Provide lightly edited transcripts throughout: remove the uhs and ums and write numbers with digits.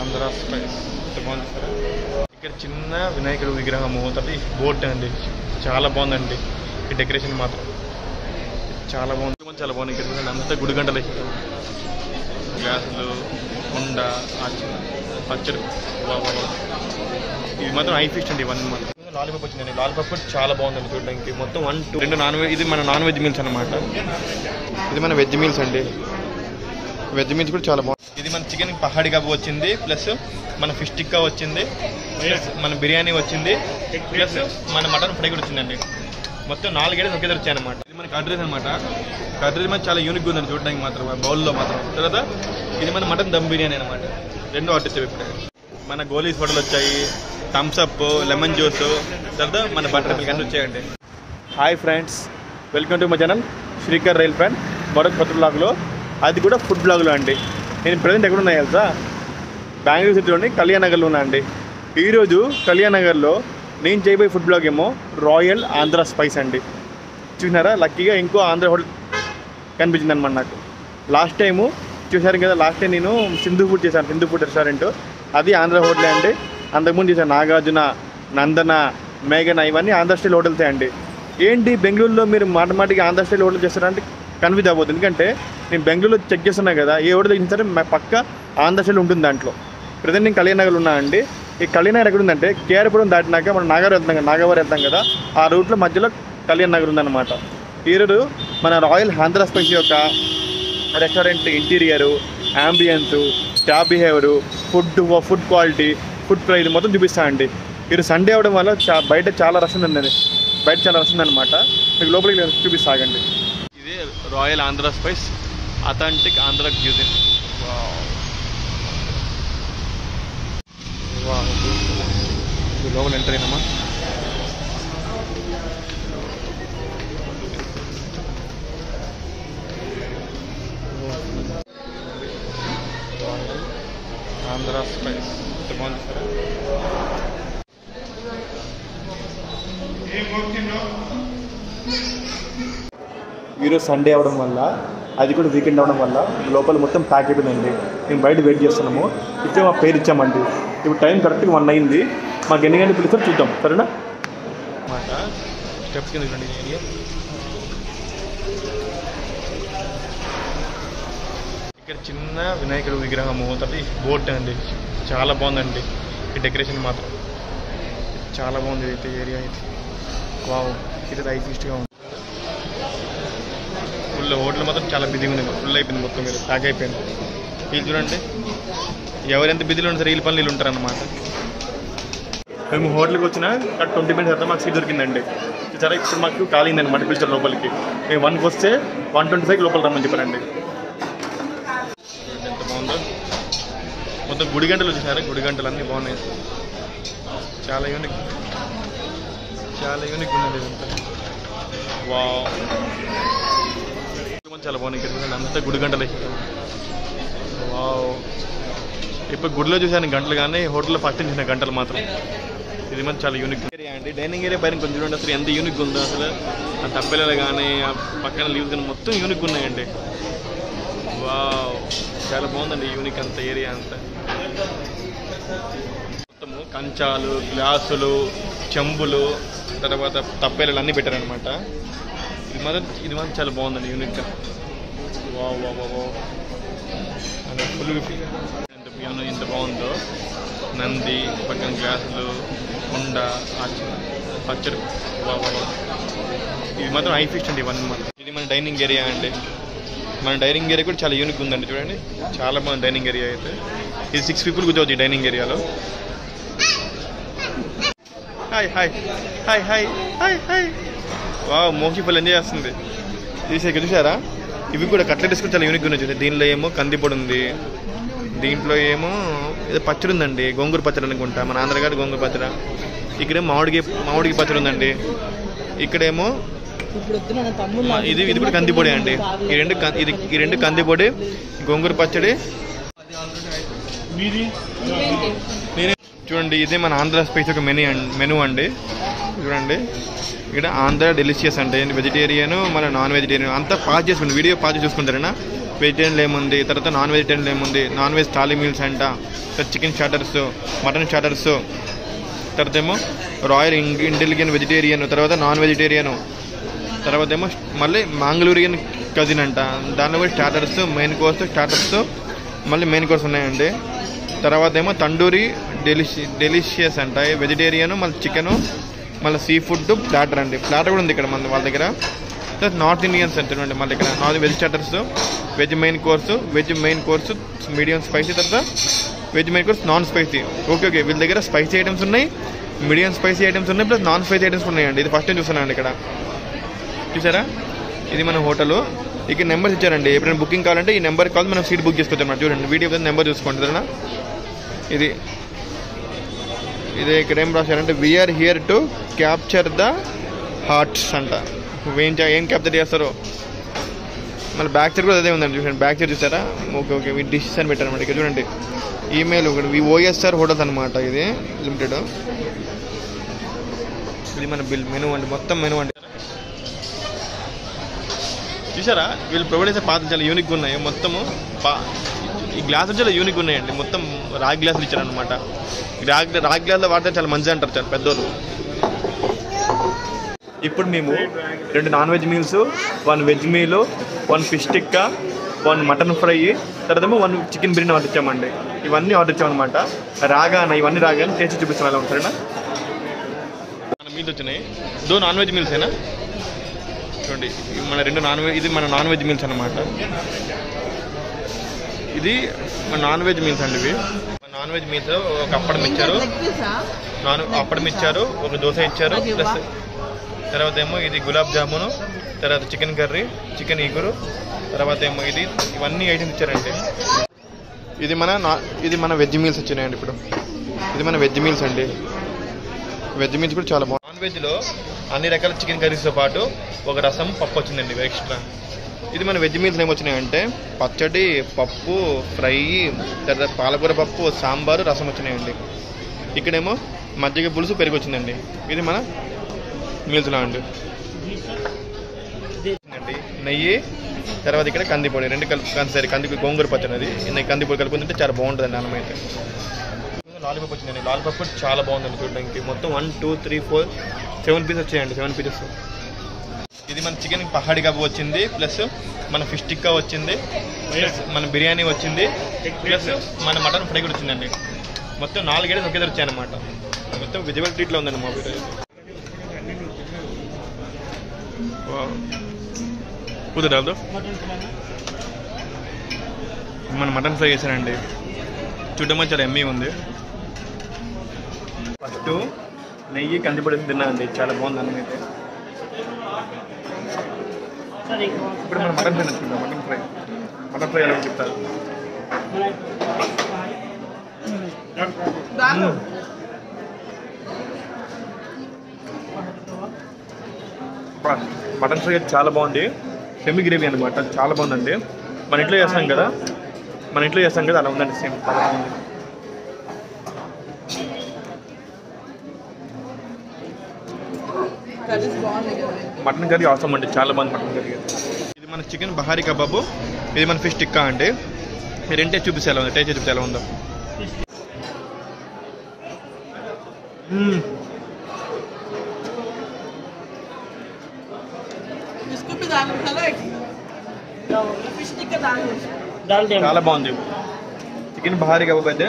Andhra spice బాగుంది sir. ఇక్కడ చిన్న వినాయకుడు విగ్రహము తప్పి బోట్ అండి, చాలా బాగుందండి. ఈ డెకరేషన్ మాత్రం చాలా బాగుంది, చాలా బాగుంది. ఇక్కడ అంతా గుడి గంటలు గ్లాసులు కుండ పచ్చడి ఇది మాత్రం ఐ ఫిష్ అండి. ఇవన్నీ మాత్రం లాలీపాప్ వచ్చిందండి. లాలీపాప్ చాలా బాగుందండి చూడడానికి. మొత్తం 1, 2, 2 నాన్ వెజ్. ఇది మన నాన్ వెజ్ మీల్స్ అనమాట. ఇది మన వెజ్ మీల్స్ అండి. వెజ్ మీల్స్ కూడా చాలా బాగుంది. ఇది మన చికెన్ పహాడి కబాబ్ వచ్చింది, ప్లస్ మన ఫిష్ టిక్కా వచ్చింది, ప్లస్ మన బిర్యానీ వచ్చింది, ప్లస్ మన మటన్ ఫ్రై కూడా వచ్చిందండి. మొత్తం 4 ఐటమ్స్ ఒకే వచ్చాయి అనమాట. ఇది మన కర్డ్ రైస్ అనమాట. కర్డ్ రైస్ మనకి చాలా యూనిక్గా ఉందండి చూడడానికి మాత్రం, బౌల్లో మాత్రం. తర్వాత ఇది మన మటన్ దమ్ బిర్యానీ అనమాట. 2 ఆర్డర్ ఇచ్చాయి. ఇప్పుడు మన గోలీస్ హోటల్ వచ్చాయి, థమ్స్ అప్, లెమన్ జ్యూస్, తర్వాత మన బటర్ మిల్క్ అన్నీ వచ్చాయండి. Hi friends, welcome to my channel Srikar rail friend. మరొక కొత్త బ్లాగ్లో, అది కూడా ఫుడ్ బ్లాగ్లో అండి. నేను ప్రజెంట్ ఎక్కడ ఉన్నాయి తెలుసా? బెంగళూరు సిటీలోని కళ్యాణనగర్లో ఉన్నా అండి. ఈరోజు కళ్యాణనగర్లో నేను చేయబోయే ఫుడ్ బ్లాగ్ ఏమో రాయల్ ఆంధ్ర స్పైస్ అండి. చూసినారా, లక్కీగా ఇంకో ఆంధ్ర హోటల్ కనిపించింది అనమాట నాకు. లాస్ట్ టైము చూసారు కదా, లాస్ట్ టైం నేను సింధు ఫుడ్ చేశాను, సింధు ఫుడ్ రెస్టారెంట్. అది ఆంధ్ర హోటలే అండి. అంతకుముందు చేశాను నాగార్జున, నందన, మేఘన, ఇవన్నీ ఆంధ్ర స్టైల్ హోటల్సే అండి. ఏంటి బెంగళూరులో మీరు మాటమాటికి ఆంధ్ర స్టైల్ హోటల్ చేస్తారంటే కన్ఫ్యూజ్ అవ్వద్దు. ఎందుకంటే నేను బెంగళూరులో చెక్ చేస్తున్నాను కదా, ఏ హోటల్ చేసిన సరే పక్క ఆంధ్ర స్టైల్ ఉంటుంది దాంట్లో. ప్రజెంట్ నేను కళ్యాణనగర్లో ఉన్నా అండి. ఈ కళ్యాణనగర్ ఎక్కడ ఉందంటే కేఆర్పురం దాటినాక మనం నాగవరం వెళ్తాం కదా, ఆ రూట్లో మధ్యలో కళ్యాణనగర్ ఉందన్నమాట. ఈరోజు మన రాయల్ ఆంధ్ర స్పైస్ యొక్క restaurant interior, ambience, staff behaviour, food quality, food price మొత్తం చూపిస్తాను అండి. ఈరోజు సండే అవ్వడం వల్ల బయట చాలా రష్ ఉందండి. బయట చాలా రష్ ఉందన్నమాట. మీకు లోపలికి చూపిస్తాగండి. ఇదే royal Andhra spice, authentic Andhra cuisine. లోపల ఎంటర్ అయినామా? ఆంధ్ర స్పైస్ బాగుంది సార్. ఈరోజు సండే అవడం వల్ల, అది కూడా వీకెండ్ అవడం వల్ల లోపల మొత్తం ప్యాక్ అయిపోయిందండి. మేము బయట వెయిట్ చేస్తున్నాము. ఇచ్చే మా పేరు ఇచ్చామండి. ఇప్పుడు టైం కరెక్ట్గా 1 అయింది. మాకు ఎన్ని గంటలు పిలుస్తారు చూద్దాం, సరేనా? మాట స్టెప్స్ కింద రండి. ఇక్కడ చిన్న వినాయకుడు విగ్రహము తప్పి బోట్ అండి, చాలా బాగుందండి. ఈ డెకరేషన్ మాత్రం చాలా బాగుంది. అయితే ఏరియా అయితే వావ్, ఇది రైఫిస్ట్గా ఉంది. ఫుల్ హోటల్ మాత్రం చాలా బిజీగా ఉంది, ఫుల్ అయిపోయింది మొత్తం. మీరు ప్యాక్ అయిపోయింది. వీళ్ళు చూడండి, ఎవరెంత బిజీలో ఉంటారు వీళ్ళ పనులు వీళ్ళు ఉంటారన్నమాట. మేము హోటల్కి వచ్చిన 20 minutes తర్వాత మాకు సీట్ దొరికిందండి. సరే ఇప్పుడు మాకు ఖాళీ అనమాట, పిలిచారు లోపలికి. మేము 1కి వస్తే 1:25 లోపల రమ్మని చెప్పారండి. ఎంత బాగుందో మొత్తం. గుడి గంటలు వచ్చేసారు, గుడి గంటలు అన్నీ బాగున్నాయి. చాలా యూనిక్ ఉన్నది ఇదంతా. వావ్, చాలా బాగున్నాయి. ఇక్కడ అంతా గుడి గంటలు. వావ్, ఇప్పుడు గుడిలో చూసాను గంటలు, కానీ హోటల్లో ఫస్ట్ చూసిన గంటలు మాత్రం. ఇది మాత్రం చాలా యూనిక్ ఏరియా అండి. డైనింగ్ ఏరియా పైన కొంచెం చూడండి అసలు ఎంత యూనిక్ ఉందో. అసలు ఆ తప్పెలు కానీ, ఆ పక్కన లీవ్స్ కానీ మొత్తం యూనిక్ ఉన్నాయండి. వావ్, చాలా బాగుందండి యూనిక్ అంత ఏరియా అంతా. మొత్తము కంచాలు, గ్లాసులు, చెంబులు, తర్వాత తప్పెలు అన్నీ పెట్టారనమాట. ఇది మాత్రం చాలా బాగుందండి యూనిక్గా. వావ్ వావ్ వావ్, అదే ఫుల్ పియానో ఎంత బాగుందో. నంది, పక్కన గ్లాసులు, కుండ, పచ్చడి. వావ్ వావ్, ఇది మాత్రం ఐ ఫిష్ అండి. ఇవన్నీ మాత్రం. ఇది మన డైనింగ్ ఏరియా అండి. మన డైనింగ్ ఏరియా కూడా చాలా యూనిక్ ఉందండి. చూడండి, చాలా బాగుంది డైనింగ్ ఏరియా అయితే. ఇది 6 people కూర్చోవచ్చు ఈ డైనింగ్ ఏరియాలో. Hi hi hi hi hi hi. Wow, Mokshi full enjoy చేస్తుంది. చూసారా, ఇవి కూడా కట్లెట్స్ కూడా చాలా యూనిక్గా ఉన్నాయి. దీనిలో ఏమో కందిపొడి ఉంది, దీంట్లో ఏమో ఏదో పచ్చడి ఉందండి, గోంగూర పచ్చడి అనుకుంటా, మన ఆంధ్రగాడి గోంగూర పచ్చడి. ఇక్కడేమో మామిడికి పచ్చడి ఉందండి. ఇక్కడేమో ఇది కూడా కందిపొడి అండి. ఈ రెండు కందిపొడి, గోంగూర పచ్చడి. చూడండి, ఇదే మన ఆంధ్ర స్పైస్ ఒక మెనూ అండి. చూడండి, ఇక్కడ ఆంధ్ర డెలిషియస్ అంటే వెజిటేరియన్, మన నాన్ వెజిటేరియన్ అంతా పాస్ చేసుకోండి. వీడియో పాస్ చూసుకుంటారేనా, వెజిటేరియన్లో ఏముంది, తర్వాత నాన్ వెజిటేరియన్లో ఏముంది, నాన్ వెజ్ థాలీ మీల్స్ అంట, చికెన్ స్టార్టర్స్, మటన్ స్టార్టర్స్, తర్వాత ఏమో రాయల్ ఇంటెలిజెంట్ వెజిటేరియన్, తర్వాత నాన్ వెజిటేరియన్, తర్వాత ఏమో మళ్ళీ మంగళూరియన్ కజిన్ అంట, దానిలో కూడా స్టార్టర్స్, మెయిన్ కోర్స్, స్టార్టర్స్, మళ్ళీ మెయిన్ కోర్స్ ఉన్నాయండి. తర్వాత ఏమో తండూరి డెలిషియస్ అంట, వెజిటేరియన్, మళ్ళీ చికెను, మళ్ళీ సీ ఫుడ్ ప్లాటర్ అండి. ప్లాటర్ కూడా ఉంది ఇక్కడ మన వాళ్ళ దగ్గర. తర్వాత నార్త్ ఇండియన్స్ అంటారండి మళ్ళీ ఇక్కడ. Veg starters, veg main course medium spicy, తర్వాత veg main course non spicy. Okay వీళ్ళ దగ్గర స్పైసీ ఐటమ్స్ ఉన్నాయి, మీడియం స్పైసీ ఐటమ్స్ ఉన్నాయి, ప్లస్ నాన్ స్పైసీ ఐటమ్స్ ఉన్నాయండి. ఇది ఫస్ట్ టైం చూస్తున్నానండి ఇక్కడ. చూసారా, ఇది మన హోటల్. ఇక్కడ నెంబర్స్ ఇచ్చారండి. ఎప్పుడైనా బుకింగ్ కావాలంటే ఈ నెంబర్ కాల్ మనం సీట్ బుక్ చేసుకోవచ్చు అన్నమాట. చూడండి వీడియో నెంబర్ చూసుకోండి సరేనా. ఇది ఇక్కడ ఏం రాశారంటే we're here to capture the hearts అంట. ఏం క్యాప్చర్ చేస్తారో మళ్ళీ బ్యాక్ సైడ్ కూడా అదే ఉందండి. చూడండి బ్యాక్ సైడ్ చూసారా. ఓకే మీ డిషెస్ అని పెట్టారనమాట. ఇక్కడ చూడండి ఈమెయిల్ ఓఎస్ఆర్ హోటల్స్ అనమాట, ఇది లిమిటెడ్. ఇది మన బిల్ మెనూ అండి, మొత్తం మెనూ అండి. చూసారా వీళ్ళు ప్రొవైడ్ చేసే పాత్రలు చాలా యూనిక్గా ఉన్నాయి. మొత్తము ఈ గ్లాసులు చాలా యూనిక్ ఉన్నాయండి. మొత్తం రాగి గ్లాసులు ఇచ్చారనమాట. రాగి గ్లాసులో వాడితే చాలా మంచిది అంటారు చాలా పెద్దోళ్ళు. ఇప్పుడు మేము 2 non veg meals, 1 veg meal, 1 fish tikka, 1 mutton fry, తర్వాత 1 చికెన్ బిర్యానీ ఆర్డర్ ఇచ్చామండి. ఇవన్నీ ఆర్డర్ ఇచ్చామన్నమాట. ఇవన్నీ రాగానే టేస్ట్ చూపిస్తాం ఎలా ఉంటారేనా. మన మీల్స్ వచ్చినాయి. 2 నాన్ వెజ్ మీల్సేనా చూడండి. మన 2 నాన్ వెజ్, ఇది మన నాన్ వెజ్ మీల్స్ అనమాట. ఇది మన నాన్ వెజ్ మీల్స్ అండి. ఇవి మన నాన్ వెజ్ మీల్స్ ఒక అప్పడం ఇచ్చారు, ఒక దోశ ఇచ్చారు, ప్లస్ తర్వాత ఏమో ఇది గులాబ్ జామును, తర్వాత చికెన్ కర్రీ, చికెన్ ఈగురు, తర్వాత ఏమో ఇవన్నీ ఐటమ్స్ ఇచ్చారండి. ఇది మన వెజ్ మీల్స్ వచ్చినాయండి. ఇప్పుడు ఇది మన వెజ్ మీల్స్ అండి. వెజ్ మీల్స్ కూడా చాలా బాగుంది. నాన్ వెజ్లో అన్ని రకాల చికెన్ కర్రీస్తో పాటు ఒక రసం, పప్పు వచ్చిందండి ఎక్స్ట్రా. ఇది మన వెజ్ మీల్స్ ఏమొచ్చినాయంటే పచ్చడి, పప్పు, ఫ్రై, తర్వాత పాలకూర పప్పు, సాంబారు, రసం వచ్చినాయండి. ఇక్కడేమో మజ్జిగ పులుసు, పెరుగు వచ్చిందండి. ఇది మన మీల్స్లో అండి. నెయ్యి, తర్వాత ఇక్కడ కందిపొడి 2 కలుపు గోంగూర పచ్చడి. అది కందిపొడి కలుపుకుంటే చాలా బాగుంటుందండి అన్నం అయితే. లాలీపాప్ వచ్చిందండి. లాలీపాప్ కూడా చాలా బాగుందండి చూడడానికి. మొత్తం 1 2 3 4 7 పీసెస్ వచ్చాయండి. 7 పీసెస్. ఇది మన చికెన్ పహాడీ కబాబ్ వచ్చింది, ప్లస్ మన ఫిష్ టిక్కా వచ్చింది, ప్లస్ మన బిర్యానీ వచ్చింది, ప్లస్ మన మటన్ ఫ్రై కూడా వచ్చిందండి. మొత్తం 4 ఐటమ్స్ ఒకే దగ్గర వచ్చాయన్నమాట. మొత్తం విజువల్ ట్రీట్లో ఉందండి మా వీడియో. కుదరదు మన మటన్ ఫ్రై చేశానండి. చూడమని చాలా ఎమ్మీ ఉంది. ఫస్ట్ నెయ్యి కందిపొడి తిన్నానండి, చాలా బాగుంది అన్నం అయితే. ఇప్పుడు మనం మటన్ ఫ్రై నచ్చుకుంటాం. మటన్ ఫ్రై ఎలా చెప్తారు. మటన్ ఫ్రై చాలా బాగుంది. సెమీ గ్రేవీ అనమాట, చాలా బాగుందండి. మన ఇంట్లో చేస్తాం కదా అలా ఉందండి. సేమ్ చాలా బాగుంది. మటన్ కర్రీ అవసరం అండి, చాలా బాగుంది మటన్ కర్రీ. ఇది మన చికెన్ బహారీ కబాబు, ఇది మన ఫిష్ టిక్కా అండి. మీరు ఏంటే చూపిస్తే ఎలా ఉంది, టేస్ట్ చూపిస్తే ఎలా ఉందో. చాలా బాగుంది చికెన్ బహారీ కబాబ్ అయితే.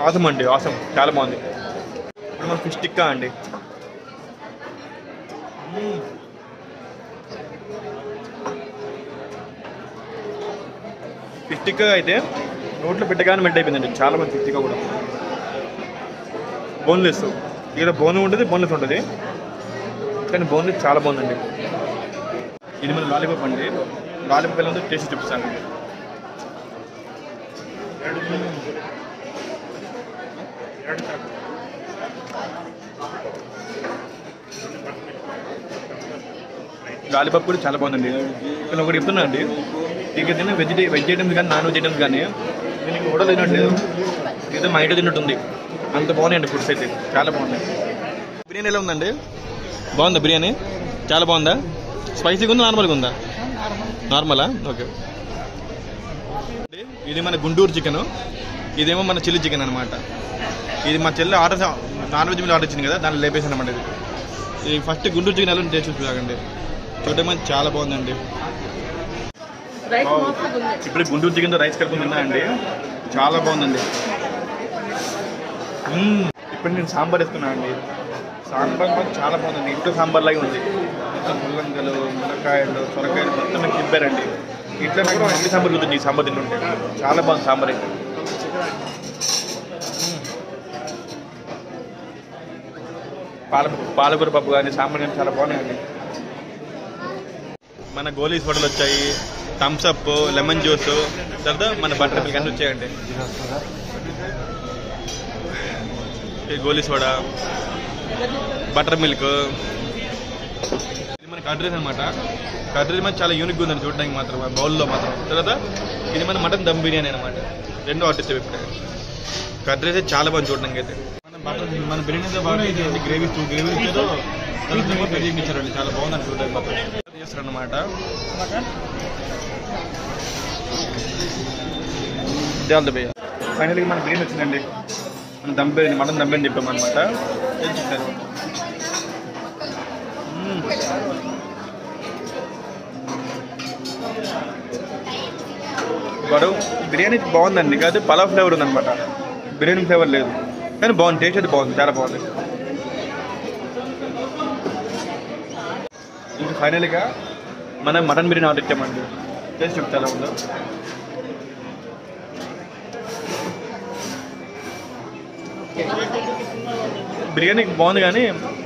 ఆసం అండి, ఆసం, చాలా బాగుంది. ఇప్పుడు మన ఫిష్ టిక్కా అండి. ఫిష్ టిక్కా అయితే నోట్లో పెట్టగానే మెల్ట్ అయిపోయిందండి. చాలా మంది ఫిష్ టిక్కా కూడా బోన్లెస్. ఇక్కడ బోన్ ఉంటుంది, బోన్లెస్ ఉంటుంది, కానీ బోన్లెస్ చాలా బాగుందండి. ఇది మన లాలీపాప్ అండి. లాలీపాప్ ఎలా ఉందో టేస్ట్ చూపిస్తాను. లాలీపాప్ కూడా చాలా బాగుందండి. నేను ఒకటి చెప్తున్నా అండి, ఇక తిన్న వెజ్ ఐటమ్స్ కానీ నాన్ వెజ్ ఐటమ్స్ కానీ నేను కూడా తినట్లేదు, ఏదో మా ఇంట్లో తిన్నట్టుంది. అంత బాగున్నాయండి ఫుడ్స్ అయితే, చాలా బాగున్నాయి. బిర్యానీ ఎలా ఉందండి? బాగుందా బిర్యానీ? చాలా బాగుందా? స్పైసీగా ఉందా, నార్మల్గా ఉందా? నార్మలా? ఓకే. ఇది మన గుంటూరు చికెన్, ఇదేమో మన చిల్లీ చికెన్ అనమాట. ఇది మా చెల్లి ఆర్డర్ నాన్ వెజ్ మీద ఆర్డర్ ఇచ్చింది కదా, దాన్ని లేపేసాను అనమాట. ఇది ఫస్ట్ గుంటూరు చికెన్ ఎలా టేస్ట్ చూసాకండి, చూడటం చాలా బాగుందండి. ఇప్పుడు గుంటూరు చికెన్తో రైస్ కలుపుకుందా అండి, చాలా బాగుందండి. ఇప్పుడు నేను సాంబార్ వేసుకున్నాను అండి. సాంబార్ మాత్రం చాలా బాగుందండి, ఇంట్లో సాంబార్ లాగే ఉంది. మొత్తం ముల్లంగలు, మునక్కాయలు, సొరకాయలు మొత్తం నాకు తిప్పారండి. ఇట్లా కూడా ఇంటి సాంబార్ చూస్తుంది ఈ సాంబార్ తింటుంటే. చాలా బాగుంది సాంబార్ అయితే. పాలకూర పప్పు కానీ సాంబార్ కానీ చాలా బాగున్నాయండి. మన గోలీస్ వడలు వచ్చాయి, థమ్స్అప్, లెమన్ జ్యూస్, తర్వాత మన బటర్ మిల్క్ అన్నీ వచ్చాయండి. గోలీస్ వడ, బటర్ మిల్క్, ఇది మన కర్డ్ రైస్ అనమాట. కర్డ్ రైస్ మనకి చాలా యూనిక్గా ఉందండి చూడడానికి మాత్రం, బౌల్లో మాత్రం. తర్వాత ఇది మన మటన్ దమ్ బిర్యానీ అనమాట. రెండో ఆర్డర్ ఇచ్చాము ఇప్పుడు. కర్డ్ రైస్ చాలా బాగుంది చూడడానికి అయితే. మన బిర్యానీతో బాగా గ్రేవీ ఇచ్చారు, బిర్యానీ ఇచ్చారండి, చాలా బాగుందని చూడడానికి మాత్రం చేస్తారనమాట. ఫైనల్గా మన బిర్యానీ వచ్చిందండి. మన దమ్ బిర్యానీ, మటన్ దమ్ బిర్యానీ చెప్పామన్నమాట. తెలుసుకుంటారు వాడు బిర్యానీ బాగుందండి, కాదు పలావ్ ఫ్లేవర్ ఉందన్నమాట, బిర్యానీ ఫ్లేవర్ లేదు. కానీ బాగుంది, టేస్ట్ అయితే బాగుంది, చాలా బాగుంది. ఇంకా ఫైనల్గా మనం మటన్ బిర్యానీ ఆర్డర్ ఇచ్చామండి. టేస్ట్ చెప్తా ఎలా ఉందో. బిర్యానీ బాగుంది కానీ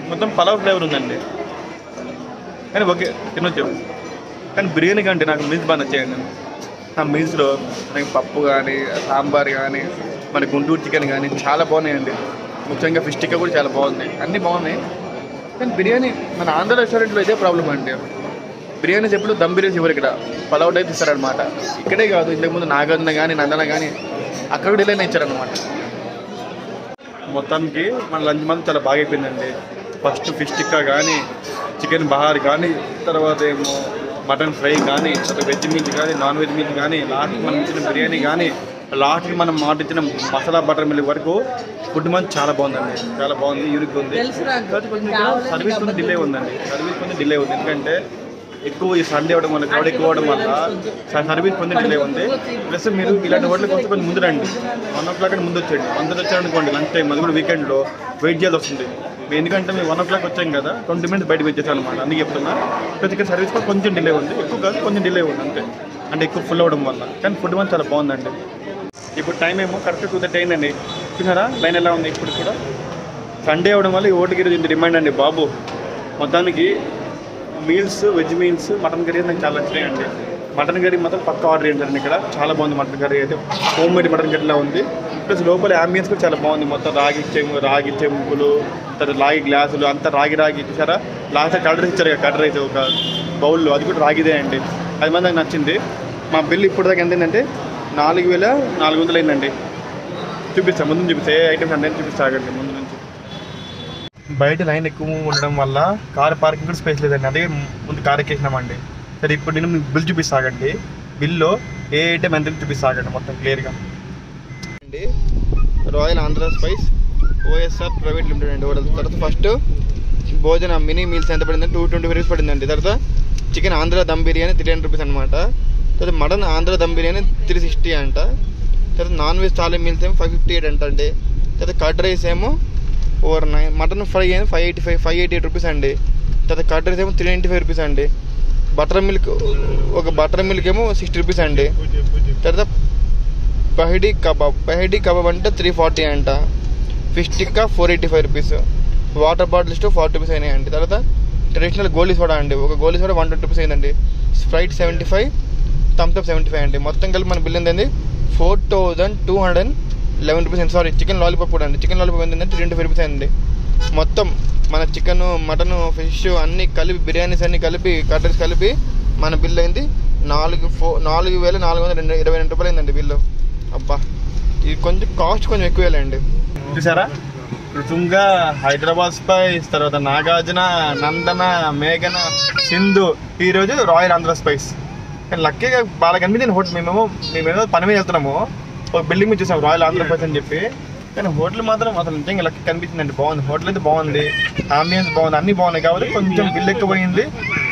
మొత్తం పలావ్ ఫ్లేవర్ ఉందండి. కానీ ఓకే, తినొచ్చు. కానీ బిర్యానీ కంటే నాకు మీల్స్ బాగా నచ్చాయండి. ఆ మీల్స్లో నాకు పప్పు కానీ, సాంబార్ కానీ, మన గుంటూరు చికెన్ కానీ చాలా బాగున్నాయండి. ముఖ్యంగా ఫిష్ టిక్కా కూడా చాలా బాగుంది. అన్నీ బాగున్నాయి. కానీ బిర్యానీ మన ఆంధ్ర రెస్టారెంట్లో ఇదే ప్రాబ్లం అండి. బిర్యానీస్ ఎప్పుడు దమ్ బిర్యానీస్ ఇవ్వరు, ఇక్కడ పలావ్ టైప్ ఇస్తారనమాట. ఇక్కడే కాదు, ఇంతకుముందు నాగార్జున కానీ, నందన కానీ అక్కడ కూడా ఇలానే ఇచ్చారనమాట. మొత్తానికి మన లంచ్ మాత్రం చాలా బాగా అయిపోయిందండి. ఫస్ట్ ఫిష్ టిక్కా కానీ, చికెన్ బహార్ కానీ, తర్వాత ఏమో మటన్ ఫ్రై కానీ, తర్వాత వెజ్ మీల్స్ కానీ, నాన్ వెజ్ మీల్స్ కానీ, లాస్ట్కి మనం ఇచ్చిన బిర్యానీ కానీ, లాస్ట్కి మనం మాట ఇచ్చిన మసాలా బటర్ మిల్క్ వరకు ఫుడ్ మాత్రం చాలా బాగుందండి, చాలా బాగుంది, యూనిక్ ఉంది. సర్వీస్ కొంచెం డిలే ఉందండి, ఎందుకంటే ఎక్కువ ఈ సండే అవ్వడం వల్ల, క్రౌడ్ ఎక్కువ అవ్వడం వల్ల సర్వీస్ కొంచెం డిలే ఉంది. ప్లస్ మీరు ఇలాంటి హోటల్కి వస్తే కొంచెం ముందు రండి, 1 o'clock ముందు వచ్చేయండి. అందరూ వచ్చారనుకోండి లంచ్ టైం, అది కూడా వీకెండ్లో వెయిట్ చేయాల్సి వస్తుంది. ఎందుకంటే మేము 1 o'clock వచ్చాం కదా, 20 minutes బయటకు వచ్చేసాం అనమాట. అందుకే చెప్తున్నా. ప్లస్ ఇక్కడ సర్వీస్ కూడా కొంచెం డిలే ఉంది, ఎక్కువ కాదు, కొంచెం డిలే ఉంది అంతే. అంటే ఎక్కువ ఫుల్ అవ్వడం వల్ల. కానీ ఫుడ్ మాత్రం చాలా బాగుందండి. ఇప్పుడు టైం ఏమో కరెక్ట్ 2:30 అయిందండి. చూసారా లైన్ ఎలా ఉంది. ఇప్పుడు కూడా సండే అవ్వడం వల్ల ఈ ఓటుకి ఇంత డిమాండ్ అండి బాబు. మొత్తానికి meals, veg meals, mutton curry నాకు చాలా నచ్చినాయండి. మటన్ కర్రీ మాత్రం పక్క ఆర్డర్ చేయండి. ఇక్కడ చాలా బాగుంది మటన్ కర్రీ అయితే, హోమ్ మేడ్ మటన్ కర్రీలా ఉంది. ప్లస్ లోపల అంబియన్స్ కూడా చాలా బాగుంది. మొత్తం రాగి చెంబులు, తర్వాత రాగి గ్లాసులు, అంతా రాగి చూసారా. లాస్ట్ కర్డ్ రైస్ ఇచ్చారు కదా, కర్డ్ రైస్ ఒక బౌల్లో, అది కూడా రాగిదే అండి. అది మాత్రం నాకు నచ్చింది. మా బిల్ ఇప్పుడు దాకా ఎంత అయిందంటే 4,400 అయిందండి. చూపిస్తాను, ముందు చూపిస్తా ఏ ఐటమ్స్ అంటే చూపిస్తాగండి ముందు నుంచి. బయట లైన్ ఎక్కువ ఉండడం వల్ల కార్ పార్కింగ్ కూడా స్పేస్ లేదండి, అదే ముందు కార్ ఎక్కేసినామండి. సరే ఇప్పుడు నేను బిల్ చూపిస్తాగండి. బిల్లో ఏ ఐటమ్ ఎంత చూపిస్తాగండి మొత్తం క్లియర్గా అండి. Royal Andhra spice OSR private limited అండి. తర్వాత ఫస్ట్ భోజన మినీ మీల్స్ ఎంత పడిందంటే 220 rupees పడిందండి. తర్వాత చికెన్ ఆంధ్ర దమ్ బిర్యానీ 300 rupees అనమాట. తర్వాత మటన్ ఆంధ్ర దమ్ బిర్యానీ 360 అంట. తర్వాత నాన్ వెజ్ థాలీ మీల్స్ ఏమో 558 అంట అండి. తర్వాత కర్డ్ రైస్ ఏమో ఓవర్ 9, మటన్ ఫ్రై ఏమో 588 rupees అండి. తర్వాత కర్డ్ రైస్ ఏమో 395 rupees అండి. బటర్ మిల్క్ ఏమో 60 rupees అండి. తర్వాత పహడీ కబాబ్ అంటే 340 అంట. Fish tikka 485 rupees. Water bottles 40 rupees అయినాయండి. తర్వాత ట్రెడిషనల్ గోలీ సోడా అండి, ఒక గోలీ సోడా 120 rupees అయిందండి. స్ప్రైట్ 75, థమ్స్అప్ 75 అండి. మొత్తం కలిపి మన బిల్ ఏంటండి 4,211 rupees. సారీ, చికెన్ లాలీపాప్ కూడా అండి. చికెన్ లాలీపాప్ ఏంటంటే 25 rupees అయింది. మొత్తం మన చికెన్, మటన్, ఫిష్ అన్నీ కలిపి, బిర్యానీస్ అన్నీ కలిపి, కర్రీస్ కలిపి మన బిల్ అయింది 4,422 రూపాయలు అయిందండి బిల్లు. అబ్బా, ఇది కొంచెం కాస్ట్ కొంచెం ఎక్కువేలండి. చూసారా, తుంగ, హైదరాబాద్ స్పైస్, తర్వాత నాగార్జున, నందన, మేఘన, సింధు, ఈరోజు రాయల్ ఆంధ్ర స్పైస్. కానీ లక్కీగా బాగా కనిపించింది హోటల్. మేమేమో పని మీద వెళ్తున్నాము, ఒక బిల్డింగ్ మీద చూసాం రాయల్ ఆంధ్రప్రదేశ్ అని చెప్పి. కానీ హోటల్ మాత్రం అసలు నిజంగా లక్కీ కనిపించిందండి. బాగుంది హోటల్ అయితే, బాగుంది ఆంబియన్స్ బాగుంది, అన్నీ బాగున్నాయి. కాబట్టి కొంచెం బిల్ ఎక్కువైంది,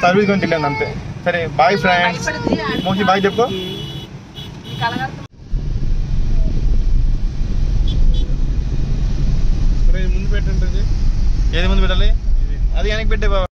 సర్వీస్ కొంచెం వెళ్ళాను అంతే. సరే బాయ్ ఫ్రెండ్స్. మోసి బాయ్ చెప్పు. ముందు పెట్టండి. ఏది ముందు పెట్టాలి? అది వెనక్కి పెట్టే బాబా.